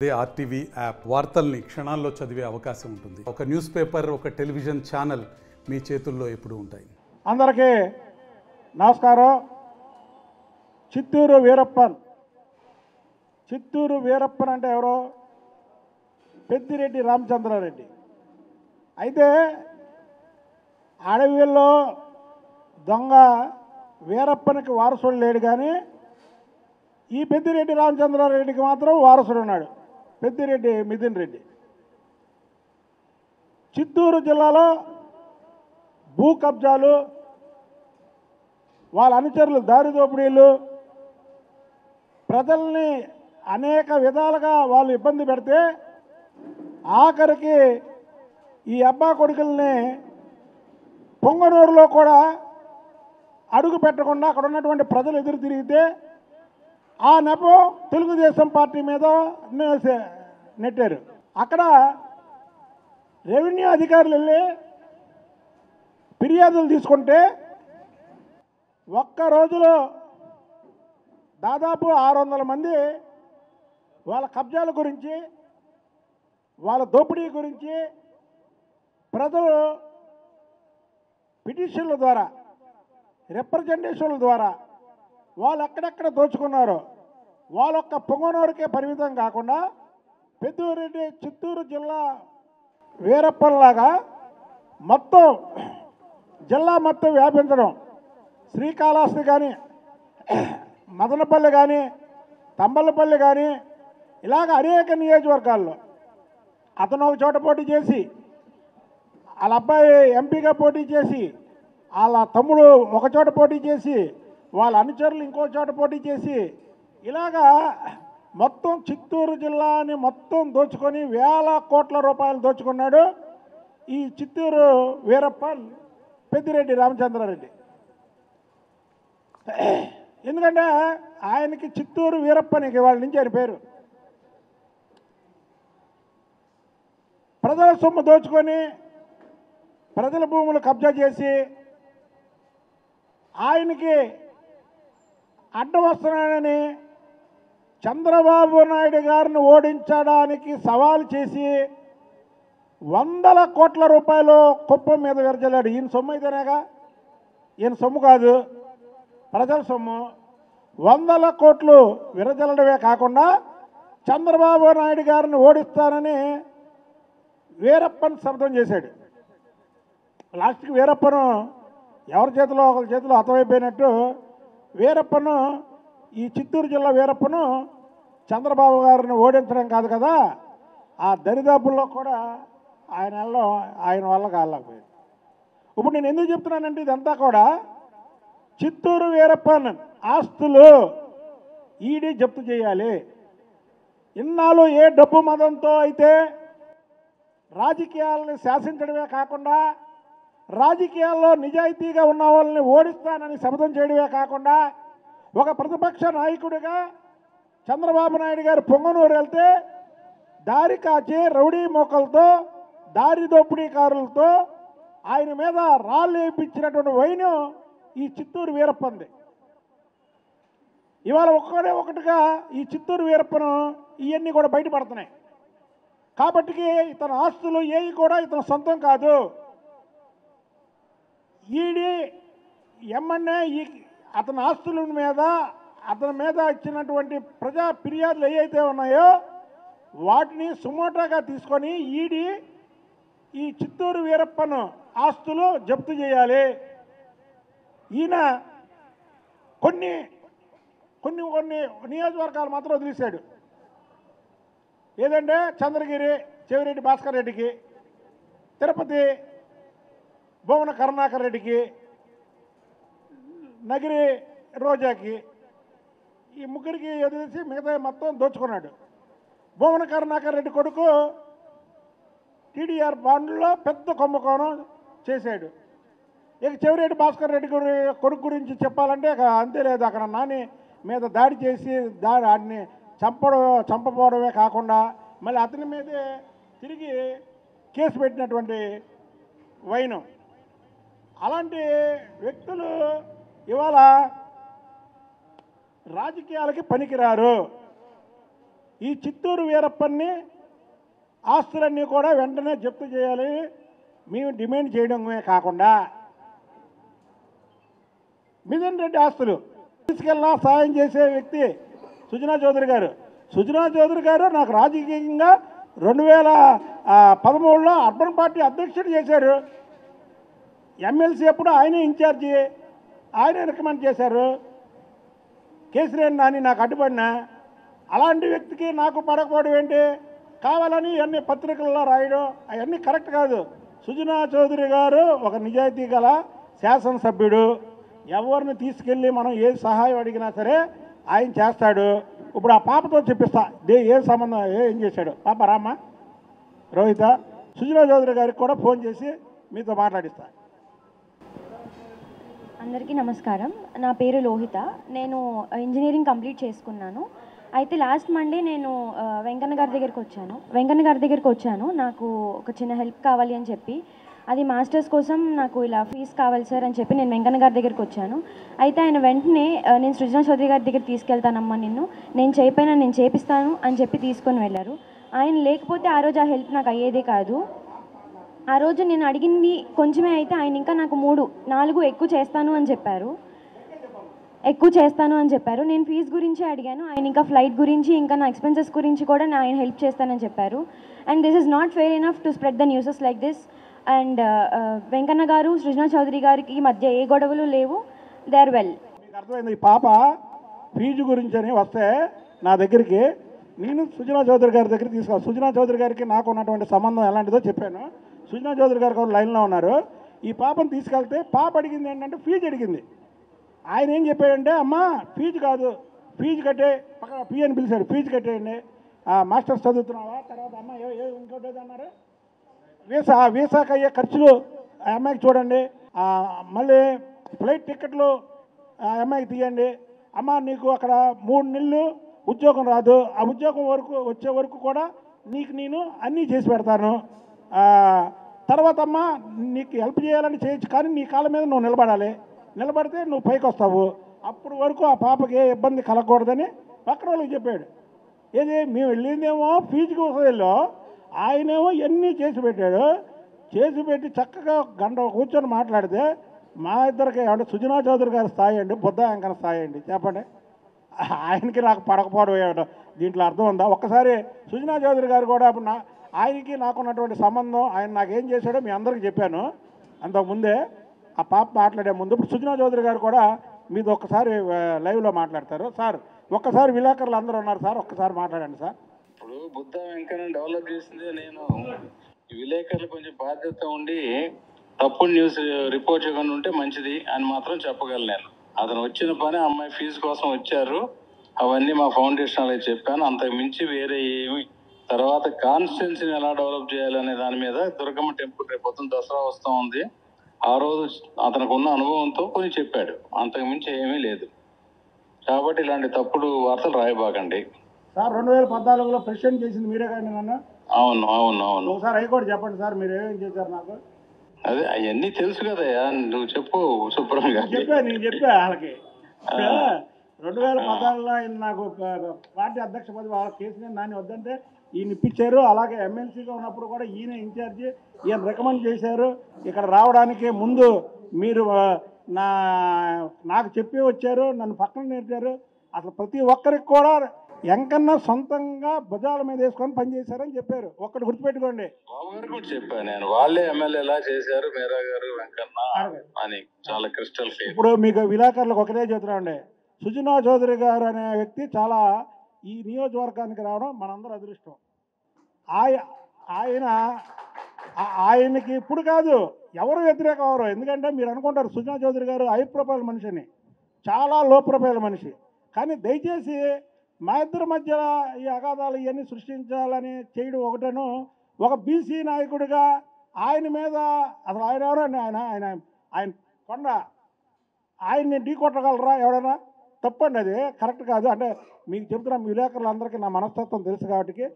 అదే RTV app వార్తల్ని క్షణాల్లో చదివే అవకాశం ఉంటుంది. ఒక న్యూస్ పేపర్, ఒక టెలివిజన్ ఛానల్ మీ చేతుల్లో ఎప్పుడూ ఉంటాయి. అందరికీ నమస్కారం. చిత్తూరు వీరప్పన్ అంటే ఎవరో పెద్దిరెడ్డి రామచంద్రారెడ్డి. అయితే అడవిలో దొంగ వీరప్పనికి వారసుడు లేడు, కానీ ఈ పెద్దిరెడ్డి రామచంద్రారెడ్డికి మాత్రం వారసుడు ఉన్నాడు, పెద్దిరెడ్డి మిథున్ రెడ్డి. చిత్తూరు జిల్లాలో భూ కబ్జాలు, వాళ్ళ అనుచరులు దారి దోపిడీలు, ప్రజల్ని అనేక విధాలుగా వాళ్ళు ఇబ్బంది పెడితే ఆఖరికి ఈ అబ్బా కొడుకుల్ని పొంగనూరులో కూడా అడుగు పెట్టకుండా అక్కడ ఉన్నటువంటి ప్రజలు ఎదురు తిరిగితే ఆ నెపం తెలుగుదేశం పార్టీ మీద నెట్టారు. అక్కడ రెవెన్యూ అధికారులు వెళ్ళి ఫిర్యాదులు తీసుకుంటే ఒక్క రోజులో దాదాపు 600 మంది వాళ్ళ కబ్జాల గురించి, వాళ్ళ దోపిడీ గురించి ప్రజలు పిటిషన్ల ద్వారా, రిప్రజెంటేషన్ల ద్వారా వాళ్ళు ఎక్కడెక్కడ దోచుకున్నారో వాళ్ళొక్క పొంగనూరుకే పరిమితం కాకుండా పెద్దిరెడ్డి చిత్తూరు జిల్లా వీరప్పన్లాగా మొత్తం జిల్లా మొత్తం వ్యాపించడం, శ్రీకాళహస్తి కానీ, మదనపల్లి కానీ, తంబలపల్లి కానీ, ఇలాగ అనేక నియోజకవర్గాల్లో అతను ఒక చోట పోటీ చేసి, వాళ్ళ అబ్బాయి ఎంపీగా పోటీ చేసి, వాళ్ళ తమ్ముడు ఒక చోట పోటీ చేసి, వాళ్ళ అనుచరులు ఇంకో చోట పోటీ చేసి, ఇలాగా మొత్తం చిత్తూరు జిల్లాని మొత్తం దోచుకొని వేల కోట్ల రూపాయలు దోచుకున్నాడు ఈ చిత్తూరు వీరప్పన్ పెద్దిరెడ్డి రామచంద్రారెడ్డి. ఎందుకంటే ఆయనకి చిత్తూరు వీరప్పనికి వాళ్ళ నుంచి ఆయన పేరు. ప్రజల సొమ్ము దోచుకొని ప్రజల భూములు కబ్జా చేసి ఆయనకి అడ్డం వస్తున్నాడని చంద్రబాబు నాయుడు గారిని ఓడించడానికి సవాల్ చేసి 100 కోట్ల రూపాయలు కుప్పం మీద విరజల్లాడు. ఈయన సొమ్ము అయితేనేగా, ఈయన సొమ్ము కాదు, ప్రజల సొమ్ము. 100 కోట్లు విరజల్లడమే కాకుండా చంద్రబాబు నాయుడు గారిని ఓడిస్తానని వీరప్పన్ శబ్దం చేశాడు. లాస్ట్కి వీరప్పను ఎవరి చేతిలో ఒకరి చేతిలో హతమైపోయినట్టు వీరప్పను, ఈ చిత్తూరు జిల్లా వీరప్పను చంద్రబాబు గారిని ఓడించడం కాదు కదా, ఆ దరిదాపుల్లో కూడా ఆయన వల్ల కాలేకపోయింది. ఇప్పుడు నేను ఎందుకు చెప్తున్నానంటే ఇదంతా కూడా చిత్తూరు వీరప్పన్ ఆస్తులు ఈడీ జప్తు చేయాలి. ఇన్నాళ్ళు ఏ డబ్బు మదంతో అయితే రాజకీయాలను శాసించడమే కాకుండా రాజకీయాల్లో నిజాయితీగా ఉన్న వాళ్ళని ఓడిస్తానని శపథం చేయడమే కాకుండా ఒక ప్రతిపక్ష నాయకుడిగా చంద్రబాబు నాయుడు గారు పొంగనూరు వెళ్తే దారి కాచి రౌడీ మోకలతో, దారి దోపిడీకారులతో ఆయన మీద రాళ్ళు వేయించినటువంటి వైను ఈ చిత్తూరు వీరప్పంది. ఇవాళ ఒకటిగా ఈ చిత్తూరు వీరప్పను ఇవన్నీ కూడా బయటపడుతున్నాయి. కాబట్టి ఇతని ఆస్తులు ఏవి కూడా ఇతని సొంతం కాదు. ఈడీ ఎమ్మెల్యే అతని ఆస్తుల మీద, అతని మీద ఇచ్చినటువంటి ప్రజా ఫిర్యాదులు ఏవైతే ఉన్నాయో వాటిని సుమోటాగా తీసుకొని ఈడీ ఈ చిత్తూరు వీరప్పన్ ఆస్తులు జప్తు చేయాలి. ఈయన కొన్ని నియోజకవర్గాలు మాత్రం వదిలేశాడు. ఏదంటే చంద్రగిరి చెవిరెడ్డి భాస్కర్ రెడ్డికి, తిరుపతి భువన కరుణాకర్ రెడ్డికి, నగిరి రోజాకి, ఈ ముగ్గురికి వదిలేసి మిగతా మొత్తం దోచుకున్నాడు. భువన కరుణాకర్ రెడ్డి కొడుకు టీడీఆర్ బాండ్లో పెద్ద కుంభకోణం చేశాడు. ఇక చెవిరెడ్డి భాస్కర్ రెడ్డి కొడుకు గురించి చెప్పాలంటే అంతే లేదు. అక్కడ నాని మీద దాడి చేసి వాడిని చంపపోవడమే కాకుండా మళ్ళీ అతని మీదే తిరిగి కేసు పెట్టినటువంటి వైనం. అలాంటి వ్యక్తులు ఇవాళ రాజకీయాలకి పనికిరారు. ఈ చిత్తూరు వీరప్పన్ని ఆస్తులన్నీ కూడా వెంటనే జప్తు చేయాలని మేము డిమాండ్ చేయడమే కాకుండా మిథున్ రెడ్డి ఆస్తులు తీసుకెళ్ళినా సాయం చేసే వ్యక్తి సుజనా చౌదరి గారు. సుజనా చౌదరి గారు నాకు రాజకీయంగా 2013లో అర్బన్ పార్టీ అధ్యక్షుడు చేశారు. ఎమ్మెల్సీ అప్పుడు ఆయనే ఇన్ఛార్జి, ఆయనే రికమెండ్ చేశారు. కేసీఆర్ నాని నాకు అడ్డుపడినా అలాంటి వ్యక్తికి నాకు పడకపోవడం ఏంటి? కావాలని ఇవన్నీ పత్రికల్లో రాయడం అవన్నీ కరెక్ట్ కాదు. సుజనా చౌదరి గారు ఒక నిజాయితీ గల శాసనసభ్యుడు. ఎవరిని తీసుకెళ్ళి మనం ఏ సహాయం అడిగినా సరే ఆయన చేస్తాడు. ఇప్పుడు ఆ పాపతో చెప్పిస్తా ఏ సంబంధం ఏం చేశాడు. పాప రామ్మ రోహిత సుజనా చౌదరి గారికి కూడా ఫోన్ చేసి మీతో మాట్లాడిస్తా. అందరికీ నమస్కారం. నా పేరు లోహిత. నేను ఇంజనీరింగ్ కంప్లీట్ చేసుకున్నాను. అయితే లాస్ట్ మండే నేను వెంకన్న గారి దగ్గరికి వచ్చాను. నాకు ఒక చిన్న హెల్ప్ కావాలి అని చెప్పి, అది మాస్టర్స్ కోసం నాకు ఇలా ఫీజు కావాలి సార్ అని చెప్పి నేను వెంకన్న గారి దగ్గరికి వచ్చాను. అయితే ఆయన వెంటనే నేను సృజనా చౌదరి గారి దగ్గర తీసుకెళ్తానమ్మా, నేను చేయకపోయినా నేను చేపిస్తాను అని చెప్పి తీసుకొని వెళ్ళారు. ఆయన లేకపోతే ఆ రోజు ఆ హెల్ప్ నాకు అయ్యేదే కాదు. ఆ రోజు నేను అడిగింది కొంచెమే అయితే ఆయన ఇంకా నాకు 3-4 ఎక్కువ చేస్తాను అని చెప్పారు. నేను ఫీజు గురించి అడిగాను. ఆయన ఇంకా ఫ్లైట్ గురించి ఇంకా నా ఎక్స్పెన్సెస్ గురించి కూడా ఆయన హెల్ప్ చేస్తానని చెప్పారు. And this is not fair enough to spread the newses like this. And Venkanna garu Srujana Chowdary గారికి మధ్య ఏ గొడవలు లేవు. They are well. మీకు అర్థమైంది. ఈ పాప ఫీజు గురించి అని వస్తే నా దగ్గరికి నేను సుజనా చౌదరి గారి దగ్గర తీసుకోవాలి. సుజనా చౌదరి గారికి నాకు ఉన్నటువంటి సంబంధం ఎలాంటిదో చెప్పాను. సుజనా చౌదరి గారు కూడా లైన్లో ఉన్నారు. ఈ పాపను తీసుకెళ్తే పాప అడిగింది ఏంటంటే ఫీజు అడిగింది. ఆయన ఏం చెప్పాడంటే, అమ్మ ఫీజు కాదు, ఫీజు కట్టే పక్కన ఫీ అని పిలిచాడు, ఫీజు కట్టేయండి, మాస్టర్స్ చదువుతున్నావా, తర్వాత అమ్మ ఇంకోటి అన్నారు వీసాకి అయ్యే ఖర్చులు ఆ అమ్మాయికి చూడండి, మళ్ళీ ఫ్లైట్ టికెట్లు ఆ అమ్మాయికి తీయండి, అమ్మ నీకు అక్కడ 3 నెలలు ఉద్యోగం రాదు, ఆ ఉద్యోగం వచ్చే వరకు కూడా నీకు నేను అన్నీ చేసి పెడతాను, తర్వాత అమ్మ నీకు హెల్ప్ చేయాలని చేయొచ్చు కానీ నీ కాళ్ళ మీద నువ్వు నిలబడితే నువ్వు పైకి వస్తావు, అప్పుడు వరకు ఆ పాపకి ఏ ఇబ్బంది కలగకూడదని పక్కన వాళ్ళకి చెప్పాడు. ఏది మేము వెళ్ళిందేమో ఫీజు కోసం వెళ్ళాం, ఆయనేమో ఇవన్నీ చేసి పెట్టాడు. చేసి పెట్టి చక్కగా గంట కూర్చొని మాట్లాడితే మా ఇద్దరికి ఏమంటే సుజనా చౌదరి గారి స్థాయి అండి, బుద్ధ వెంకన్న స్థాయి అండి, చెప్పండి. ఆయనకి నాకు పడకపోవడం ఏమిటో దీంట్లో అర్థం ఉందా? ఒక్కసారి సుజనా చౌదరి గారు కూడా అప్పుడు ఆయనకి నాకున్నటువంటి సంబంధం, ఆయన నాకేం చేశాడో మీ అందరికీ చెప్పాను అంతకుముందే, ఆ పాప మాట్లాడే ముందు. ఇప్పుడు సుజనా చౌదరి గారు కూడా మీది ఒక్కసారి లైవ్లో మాట్లాడతారు. సార్ ఒక్కసారి విలేకరులు అందరూ ఉన్నారు సార్, ఒక్కసారి మాట్లాడండి సార్. ఇప్పుడు బుద్ధ వెంకన్న డెవలప్ చేసిందే నేను. విలేకరులు కొంచెం బాధ్యత ఉండి తప్పుడు న్యూస్ రిపోర్ట్ చేయకుండా ఉంటే మంచిది అని మాత్రం చెప్పగలను నేను. అతను వచ్చిన పని అమ్మాయి ఫీజు కోసం వచ్చారు, అవన్నీ మా ఫౌండేషన్ వాళ్ళకి చెప్పాను, అంతకు మించి వేరే ఏమి. తర్వాత కాన్స్టిట్యున్సీని ఎలా డెవలప్ చేయాలనే దాని మీద దుర్గమ్మ టెంపుల్ రేపు పొద్దున్న దసరా వస్తూ ఉంది, ఆ రోజు అతనికి ఉన్న అనుభవంతో కొన్ని చెప్పాడు, అంతకు మించి ఏమీ లేదు. కాబట్టి ఇలాంటి తప్పుడు వార్తలు రాయబాకండి సార్. 2014లో ప్రెసిడెంట్ చేసింది మీరే కానీ నన్ను. అవును అవును అవును. ఒకసారి హైకోర్టు చెప్పండి సార్, మీరు ఏమేమి చేశారు నాకు. అదే అవన్నీ తెలుసు కదయ్యా, నువ్వు చెప్పు శుభ్రంగా. నేను చెప్పా వాళ్ళకి. 2014లో ఆయన నాకు పార్టీ అధ్యక్ష పదవి వాళ్ళ కేసీఆర్ నాని వద్దంటే ఈయన ఇప్పించారు. అలాగే ఎమ్మెల్సీగా ఉన్నప్పుడు కూడా ఈయన ఇన్ఛార్జి, ఈయన రికమెండ్ చేశారు. ఇక్కడ రావడానికి ముందు మీరు నాకు చెప్పి వచ్చారు, నన్ను పక్కన నేర్చారు. అసలు ప్రతి ఒక్కరికి కూడా వెంకన్న సొంతంగా భుజాల మీద వేసుకొని పనిచేశారని చెప్పారు. ఒక్కటి గుర్తుపెట్టుకోండి. బాబు గారు కూడా చెప్పాను నేను, వాళ్ళే ఎమ్మెల్యే ఎలా చేశారు మేరా గారు వెంకన్న అని, చాలా క్రిస్టల్ క్లియర్. ఇప్పుడు మీకు విలేకరులకు ఒకటే చెప్తున్నాండి, సుజనా చౌదరి గారు అనే వ్యక్తి చాలా ఈ నియోజకవర్గానికి రావడం మనందరూ అదృష్టం. ఆయనకి ఇప్పుడు కాదు ఎవరు వ్యతిరేకం అవరు. ఎందుకంటే మీరు అనుకుంటారు సుజనా చౌదరి గారు హై ప్రొఫైల్ మనిషి అని, చాలా లో ప్రొఫైల్ మనిషి. కానీ దయచేసి మా ఇద్దరి మధ్య ఈ అగాధాలు ఇవన్నీ సృష్టించాలని చేయడం ఒకటను, ఒక బీసీ నాయకుడిగా ఆయన మీద అసలు ఆయన ఎవరండి, ఆయన కొండ ఆయన్ని ఢీ కొట్టగలరా ఎవడైనా? తప్పండి, అది కరెక్ట్ కాదు. అంటే మీకు చెప్తున్నా, మీ విలేకరులందరికీ నా మనస్తత్వం తెలుసు కాబట్టి